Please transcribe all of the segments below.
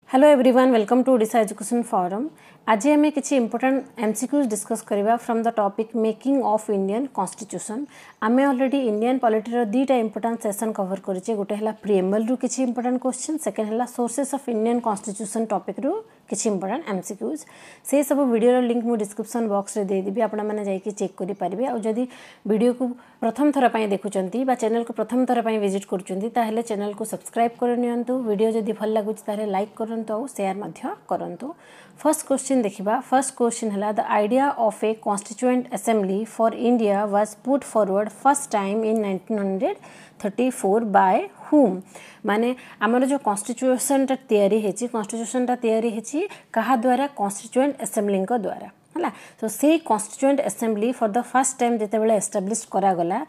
Hello everyone, welcome to Odisha education forum. आज आम किसी इंपोर्टेंट एमसीक्यूज डिस्कस करबा from the topic making of Indian constitution. आम already Indian polity दुईटा important session cover करेचे। गोटे है प्रिएम्बल रु किसी इंपोर्टेंट क्वेश्चन, सेकेंड है sources of Indian constitution topic रु किसी इंपोर्टेंट एमसीक्यूज। से सब वीडियो लिंक मु डिस्क्रिप्शन बॉक्स रे दे देबी, आपण माने जाई कि चेक करि पारिबे। आ जदी वीडियो को प्रथम थर पई देखुचंती बा चैनल को प्रथम थर पई विजिट करचंती ताहेले चैनल को सब्सक्राइब कर नियंतु। वीडियो जदी भल लागुच ताहे लाइक करंतु और शेयर मध्य करंतु। फर्स्ट क्वेश्चन देखिबा। फर्स्ट क्वेश्चन है the idea of a constituent assembly for India was put forward first time in 1934 by whom. माने आमर जो कॉन्स्टिट्यूशन टा तैयारी हेची, कॉन्स्टिट्यूशन टा तैयारी हेची कहा द्वारा? कॉन्स्टिट्यूएंट असेंबली को द्वारा है। तो से constituent assembly for the first time जिते बड़े एस्टाब्लिश करा गला,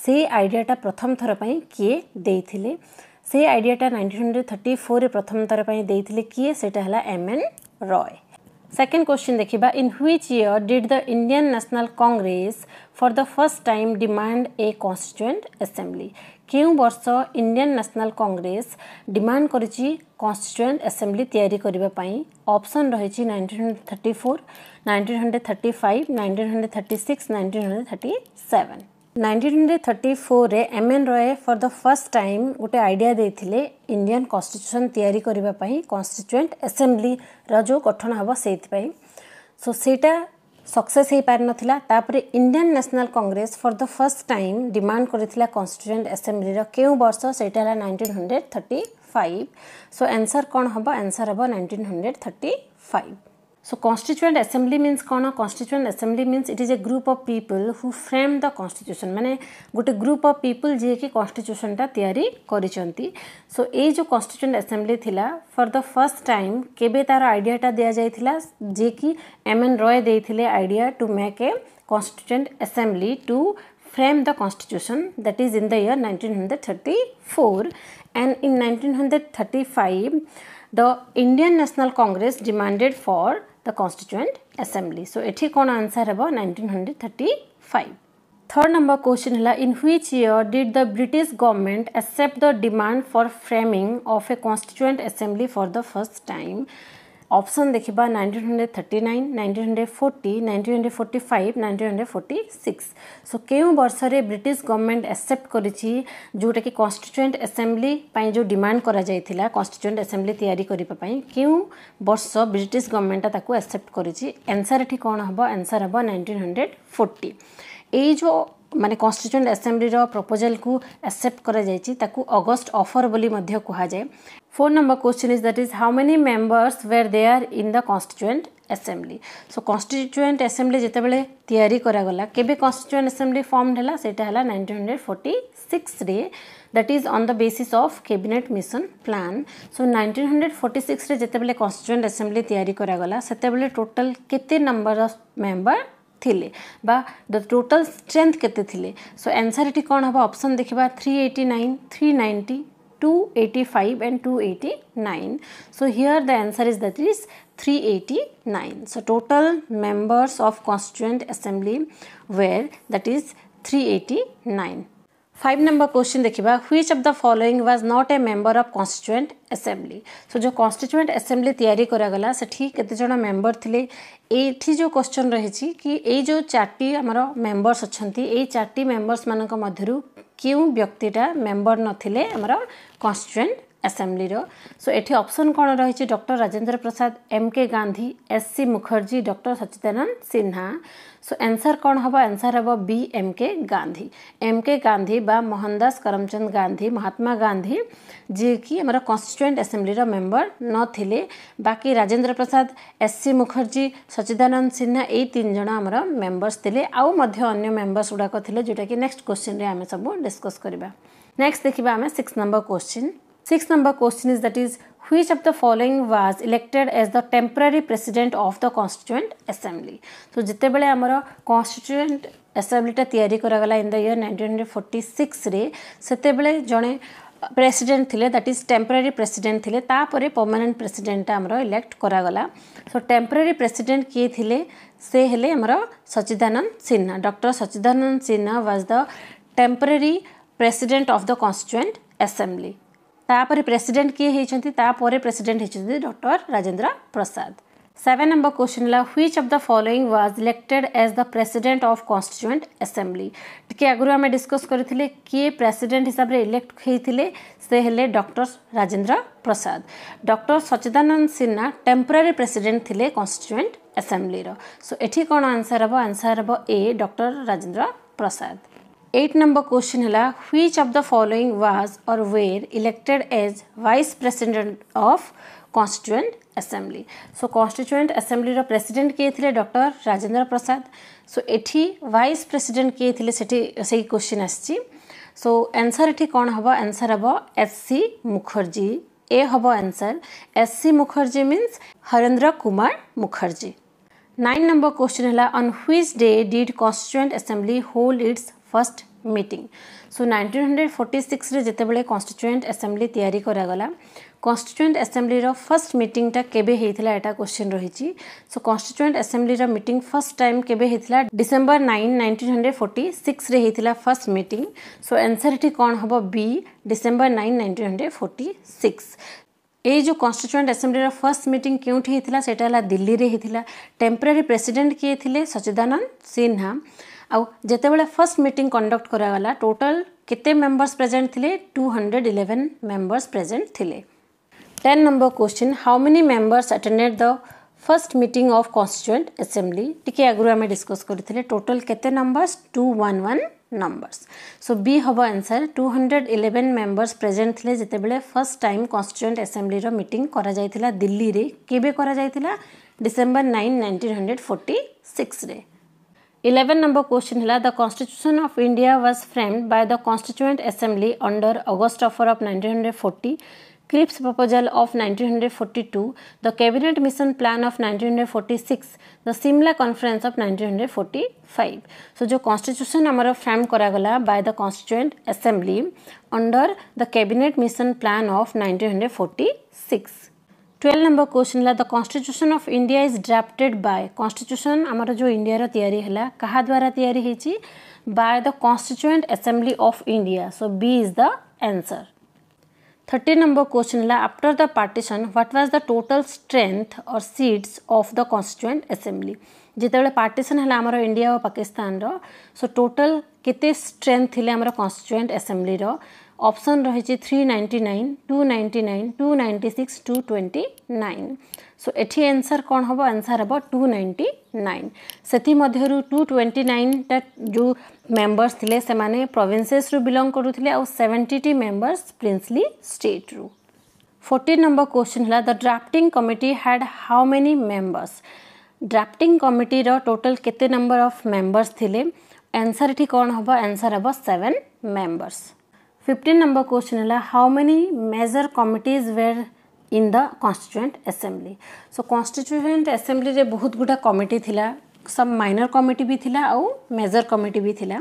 से आइडियाटा प्रथम थर पई किए देइथिले? से आइडियाटा 1934 रे प्रथम थर पई देइथिले किए? सेटा हला एम.एन. रॉय। सेकेंड क्वेश्चन देखिबा। In which year did the Indian National Congress for the first time demand a constituent assembly? केउ वर्ष इंडियन नेशनल कांग्रेस डिमांड करिछि कॉन्स्टिट्यूएंट असेंबली तैयारी करिबा पई? ऑप्शन रहिछि 1934, 1935, 1936, 1937। 1934 रे M.N.. Roy for the first time गोटे आइडिया देथिले इंडियन कॉन्स्टिट्यूशन तैयारी करिबा पई कॉन्स्टिट्यूएंट असेंबली रा जो गठन हबो सेति पई। सो सेटा सक्सेस हे पार नथिला। तापरे Indian National Congress for the first time demand करिथिला कॉन्स्टिट्यूएंट असेंबली रा केउ वर्ष? सेटा हला 1935। सो आंसर कोन हबो? आंसर हबो 1935। So constituent assembly means कौन? constituent assembly means it is a group of people who frame the constitution। माने गोटे ग्रुप ऑफ पीपल जे कि constitution टा तैयारी करिसंती। सो ए जो constituent assembly थिला फॉर द फर्स्ट टाइम केबे तार आइडिया टा दिया जाइथिला जे कि एम.एन. रॉय देइथिले idea to make a constituent assembly to frame the constitution, that is in the year 1934, and in 1935 the Indian National Congress demanded for the constituent assembly। so एठी कोन आंसर हेबो? 1935। थर्ड नंबर क्वेश्चन है in which year did the British government accept the demand for framing of a constituent assembly for the first time? Option देखिबा 1939, 1940, 1945, 1946। सो केउ वर्ष रे British government accept करिछि जोटा कि कॉन्स्टिट्यूएंट असेंबली पई जो डिमांड करा जाइथिला कॉन्स्टिट्यूएंट असेंबली तैयारी करिबा पई केउ वर्ष ब्रिटिश गवर्नमेंट ताको एक्सेप्ट करिछि? आंसर एठी कोन हबो? आंसर हबो 1940। ए जो माने कॉन्स्टिट्यूएंट असेंबली रो प्रपोजल को एक्सेप्ट करा जाइछि ताकू अगस्त ऑफर बोली मध्य कहा जाय। Fourth number question is that is how many members were there in the constituent assembly? So constituent assembly जेते बेले तैयारी करा गला केबे कॉन्स्टिट्यूएंट असेंबली फॉर्मड हला? सेटा हला 1946 रे, that is on the basis of cabinet mission plan. So 1946 रे जेते बेले कॉन्स्टिट्यूएंट असेंबली तैयारी करा गला सेते बेले टोटल केते नंबर ऑफ मेंबर थिले बा द टोटल स्ट्रेंथ केते थिले? सो आंसर एठी कोन हबो? ऑप्शन देखिबा 389, 390, 285 and 289। so here the answer is that is 389। so total members of constituent assembly were that is 389। 5 number question देखिबा। Which of the following was not a member of constituent assembly? So जो constituent assembly तैयारी करा गला सेठी केते जण member थिले? एठी जो क्वेश्चन रहिछि कि ए जो चारटी हमरो मेंबर्स अछंती ए चारटी मेंबर्स मानक मध्यरु केउ व्यक्तिटा मेंबर नथिले हमरो कॉन्स्टिट्यूएंट असेंबली रो? सो एठी ऑप्शन कोन रहिछि? Doctor Rajendra Prasad, M K. Gandhi, S C. Mukherjee, doctor Sachchidanand Sinha. So answer कोन हबो? आंसर हबो B, M K. Gandhi. M K. Gandhi बा मोहनदास करमचंद गांधी, महात्मा गांधी जे कि हमर कॉन्स्टिट्यूएंट असेंबली रो मेंबर न थिले। बाकी राजेंद्र प्रसाद, एस.सी. मुखर्जी, सच्चिदानंद सिन्हा ए तीन जण हमर मेंबर्स थिले। आउ मध्य अन्य मेंबर्स उडाक थिले जोटा कि नेक्स्ट क्वेश्चन रे हमें सब डिस्कस करबा। नेक्स्ट देखिबा हमें 6 number question. 6 number question is that is which of the following was elected as the temporary president of the constituent assembly? so जिते बेले हमर constituent assembly टा तैयारी करा गला in the year 1946 रे सेते बेले जणे प्रेसिडेंट थिले दैट इज टेम्पररी प्रेसिडेंट थिले। तापरे परमानेंट प्रेसिडेंट हमर इलेक्ट करा गला। सो टेम्पररी प्रेसिडेंट किए थिले? से हेले हमर Sachchidanand Sinha. Doctor Sachchidanand Sinha was the temporary president of the constituent assembly। तापर प्रेसिडेंट किए होती तापर प्रेसिडेंट होती doctor Rajendra Prasad 7 number question है which of the following was elected as the president of constituent assembly टिके आगु आम डिस्कस करथिले किए प्रेसिडेंट हिसाब रे इलेक्ट होइथिले से हेले doctor Rajendra Prasad doctor Sachchidanand Sinha temporary president थिले कॉन्स्टिट्यूएंट असेंबली रो सो एठी कोन आंसर हबो A doctor Rajendra Prasad 8 number question है which of the following was or were elected as vice president of constituent assembly so constituent assembly रो प्रेसिडेंट किए थे डॉक्टर राजेंद्र प्रसाद सो एठी वाइस प्रेसिडेंट किए थे से क्वेश्चन आसी सो आंसर एठी कौन हम आंसर हम एस.सी. मुखर्जी ए हम answer S C. Mukherjee means Harendra Kumar Mukherjee 9 number question है on which day did constituent assembly hold its first meeting so 1946 रे जेतेबेले कॉन्स्टिट्यूएंट असेंबली तैयारी करागला कॉन्स्टिट्यूएंट असेंबली रो फर्स्ट मीटिंग टा केबे हेइथिला एटा क्वेश्चन रहिछि सो कॉन्स्टिट्यूएंट असेंबली रो मीटिंग फर्स्ट टाइम केबे हेइथिला डिसेंबर 9 1946 रे हेइथिला फर्स्ट मीटिंग सो आंसर एठी कोन हबो बी डिसेंबर 9 1946 ए जो कॉन्स्टिट्यूएंट असेंबली रो फर्स्ट मीटिंग केउठी हेइथिला सेटा हला दिल्ली रे हेइथिला टेम्पररी प्रेसिडेंट किए थिले सच्चिदानंद सिन्हा आउ जेतेबेले फर्स्ट मीटिंग कंडक्ट करागला टोटल केते मेंबर्स प्रेजेंट थिले 211 मेंबर्स प्रेजेंट थिले 10 number question how many members attended the first meeting of constituent assembly टिके आगु आमे डिस्कस करथिले टोटल केते नंबर्स 211 नंबर्स सो बी हबो आंसर 211 मेंबर्स प्रेजेंट थिले जेतेबेले फर्स्ट टाइम कॉन्स्टिट्यूएंट असेंबली रो मीटिंग करा जायतिला दिल्ली रे केबे करा जायतिला डिसेंबर 9 1946 रे 11 number question है the Constitution of India was framed by the Constituent Assembly under August offer of 1940, Cripps proposal of 1942, the Cabinet Mission Plan of 1946, the Simla Conference of 1945. So जो Constitution हमारा frame करा गला by the Constituent Assembly under the Cabinet Mission Plan of 1946. 12 number question है the constitution of India is drafted bye constitution आमर जो India रो तैयारी है कहा द्वारा तैयारी हेची by the constituent assembly of India so B is the answer 13 number question है after the partition what was the total strength or seats of the constituent assembly जितेबाला पार्टीशन है आमर इंडिया और पाकिस्तान रो सो टोटल केते strength थिले आमर constituent assembly रो option रही 399 299 296 229 सो एठी आंसर कौन हम आंसर हम 299 सेति मध्यरु 229 टा जो मेंबर्स थिले से माने प्रोविंसेस रु बिलोंग करूथिले आ 70 मेंबर्स प्रिंसली स्टेट रु 14 नंबर क्वेश्चन है the drafting committee had how many members drafting committee रो टोटल केते नंबर ऑफ मेंबर्स थिले आंसर एठी कौन हम आंसर हम 7 मेंबर्स 15 नंबर क्वेश्चन है how many major committees were in the constituent assembly so constituent assembly रे बहुत गुडा कमिटी थिला सब माइनर कमिटी भी थिला आउ मेजर कमिटी भी थिला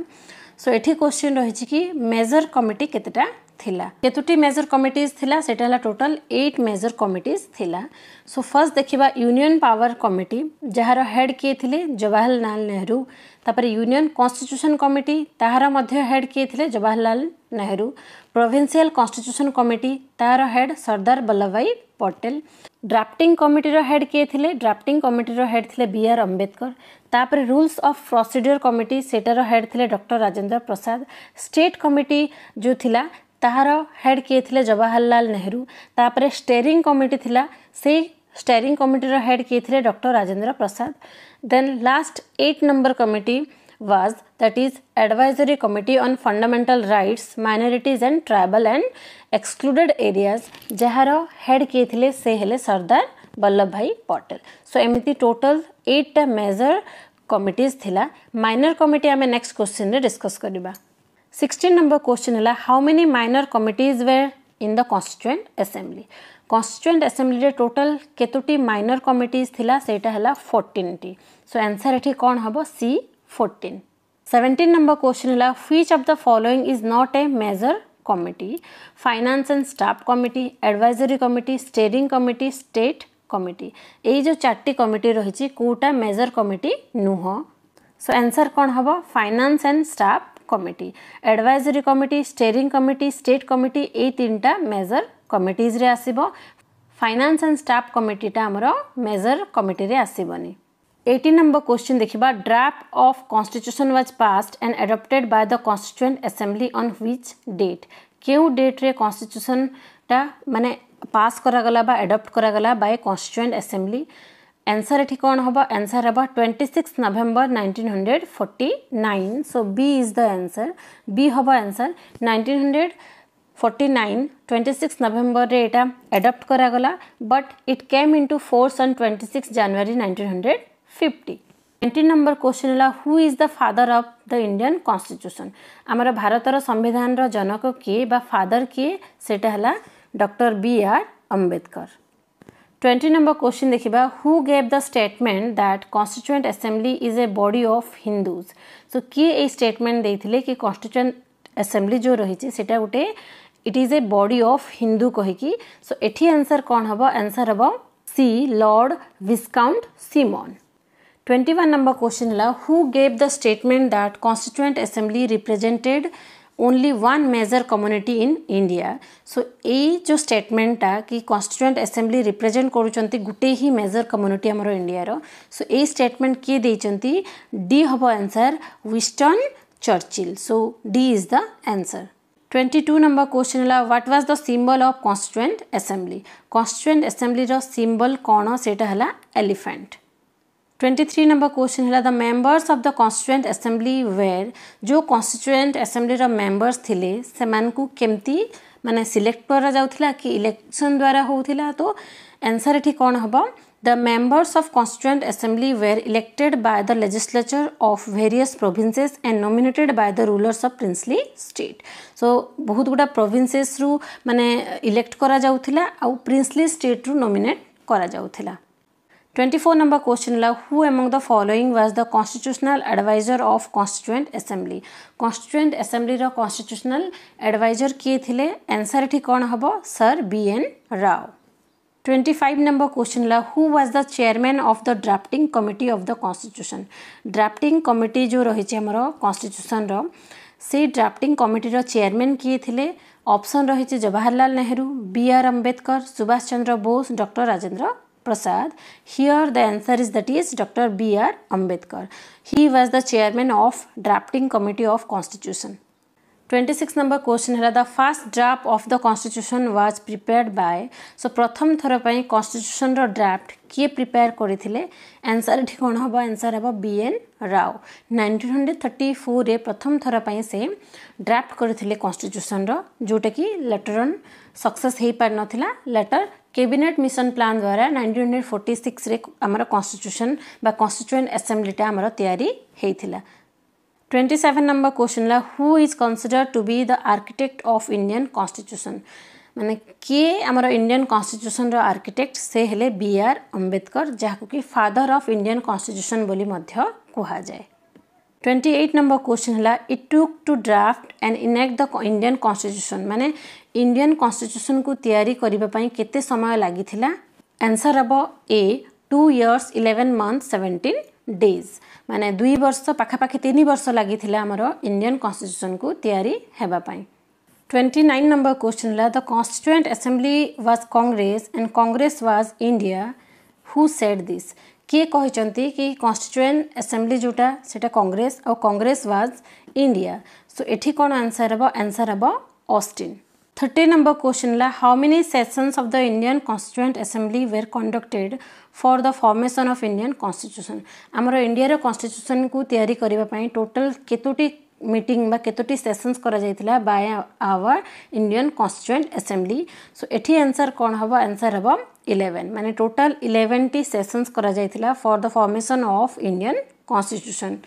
सो एठी क्वेश्चन रही कि मेजर कमिटी केतेटा थिला केतुटी मेजर कमिटीज थिला सेटा हला टोटल 8 मेजर कमिटीज थिला सो फर्स्ट देखिबा यूनियन पावर कमिटी जहार हेड किए थिले जवाहरलाल नेहरू तापर यूनियन कॉन्स्टिट्यूशन कमिटी ताहार मध्य हेड किए थिले Jawaharlal Nehru provincial constitution committee तार head Sardar Vallabh Bhai Patel drafting committee रो हेड किए थिले ड्राफ्टिंग कमिटी रो हेड थिले बी आर अम्बेडकर तापर रूल्स ऑफ प्रोसीजर कमिटी सेटार हेड थिले doctor Rajendra Prasad state committee जो थिला ताहार हेड किए थिले जवाहरलाल नेहरू तापर स्टेयरिंग कमिटी थिला से स्टेयरिंग कमिटी रो हेड किए थिले doctor Rajendra Prasad then last 8 number committee was that is advisory committee on fundamental rights minorities and tribal and excluded areas जहार हेड किए थिले से हेले सरदार वल्लभ भाई पटेल सो एमिति टोटल 8 मेजर कमिटीज थिला माइनर कमिटी आमे नेक्स्ट क्वेश्चन रे डिस्कस करबा 16 नंबर क्वेश्चन है how many minor committees were in the constituent assembly constituent assembly रे टोटल केतोटी माइनर कमिटीज थिला सेटा हला 14 टी सो आंसर एठी कोन हबो सी 14 17 नंबर क्वेश्चन है which of the following is not a major committee finance and staff committee advisory committee steering committee state committee ए जो चारटी कमिटी रही कोटा मेजर कमिटी नुह सो आंसर कौन हम finance and staff committee advisory committee steering committee state committee ए 3टा major committees रे आसीबो फाइनेंस एंड स्टाफ कमिटीटा आमर मेजर कमिटी रे आसीबनी 18 नंबर क्वेश्चन देखिबा draft of constitution was passed and adopted by the constituent assembly on which date केउ डेट रे कॉन्स्टिट्यूशन टा माने पास करा गला बा एडॉप्ट करा गला बाय कॉन्स्टिट्यूएंट असेंबली आंसर एठी कोन होबा आंसर होबा 26 November 1949 so B is the answer B होबा आंसर 1949 26 नवंबर रे एटा एडॉप्ट करा गला but it came into force on 26 January 1950 19 number question है who is the father of the Indian constitution आमर भारतर संविधान रो जनक किए बा फादर किए सेटा हला doctor B R Ambedkar 20 number question देखिबा who gave the statement that constituent assembly is a body of Hindus so किए ए स्टेटमेंट देथिले कि कॉन्स्टिट्यूएंट असेंबली जो रही सेटा गोटे it is a body of Hindu कहिकी सो एठी आंसर कोन हबो आंसर हबो C Lord Viscount Simon 21 number question है who gave the statement that constituent assembly represented only one major community in India so ये जो स्टेटमेंटा कि कॉन्स्टिट्यूएंट असेंबली रिप्रेजेंट करूचंती गुटे ही मेजर कम्युनिटी हमर इंडिया रो सो ये स्टेटमेंट किए देचंती डी हबो answer Winston Churchill so D is the answer 22 number question है what was the symbol of constituent assembly रो सिंबल कोन सेटा हला एलिफेंट 23 नंबर क्वेश्चन है the members of the constituent assembly were जो कॉन्स्टिट्यूएंट असेंबली रो members थिले सेमान को केमती माने सिलेक्ट करा जाउथिला कि इलेक्शन द्वारा होउथिला तो आंसर एठी कोन हबो the members of constituent assembly were elected by the legislature of various provinces and nominated by the rulers of princely state so बहुत गुडा प्रोविंसेस रु माने इलेक्ट करा जाउथिला आ प्रिंसली स्टेट रु नॉमिनेट करा जाउथिला 24 नंबर क्वेश्चन है who among the following was the constitutional advisor of constituent assembly रो कॉन्स्टिट्यूशनल एडवाइजर किए थिले आंसर एठी कोन हबो sir B N Rau 25 number question है who was the chairman of the drafting committee of the constitution drafting committee जो रही हमर कॉन्स्टिट्यूशन रो से ड्राफ्टिंग कमिटी रो चेयरमैन किए थिले ऑप्शन रही Jawaharlal Nehru B R Ambedkar Subhash Chandra Bose doctor Rajendra Prasad. Here the answer is that is Dr. B. R. Ambedkar. He was the chairman of drafting committee of constitution. 26 number question है the first draft of the constitution was prepared by so प्रथम थर पई constitution रो draft किए prepare करिथिले answer एठी कोन हबो answer हबो B N Rao 1934 रे प्रथम थर पई से ड्राफ्ट करिथिले constitution रो जोटा कि लेटर ऑन सक्सेस हे पार नथिला लेटर कैबिनेट मिशन प्लान द्वारा 1946 रे हमर कॉन्स्टिट्यूशन बा कॉन्स्टिट्यूएंट असेंबली टा हमर तयारी हेइथिला 27 नंबर क्वेश्चन ला who is considered to be the architect of Indian constitution माने के हमर इंडियन कॉन्स्टिट्यूशन रो आर्किटेक्ट से हेले बी आर अंबेडकर जाको कि फादर ऑफ इंडियन कॉन्स्टिट्यूशन बोली मध्य कुहा जाय 28 नंबर क्वेश्चन है it took to draft and enact the Indian constitution माने इंडियन कॉन्स्टिट्यूशन को तैयारी करबा पई केते समय लागिथिला आंसर हबो ए 2 years 11 months 17 days माने 2 वर्ष पाखापाखि 3 वर्ष लागिथिला हमरो इंडियन कॉन्स्टिट्यूशन को तैयारी हेबा पई 29 नंबर क्वेश्चन है the constituent assembly was Congress and Congress was India who said this किए कहते कि कॉन्स्टिट्यूएंट असेंबली जोटा सेटा कांग्रेस और कांग्रेस वाज इंडिया सो एठी कोन आंसर हबो ऑस्टिन 30 नंबर क्वेश्चन ला how many sessions of the Indian constituent assembly were conducted for the formation of Indian constitution आमर इंडिया रो कॉन्स्टिट्यूशन को तैयारी करबा पई टोटल केतोटी मीटिंग बा केतोटी सेशंस करा जायतिला by our Indian constituent assembly so एठी आंसर कोन हबो आंसर हबो 11 माने टोटल 11 टी सेशंस करा जायतिला for the formation of Indian constitution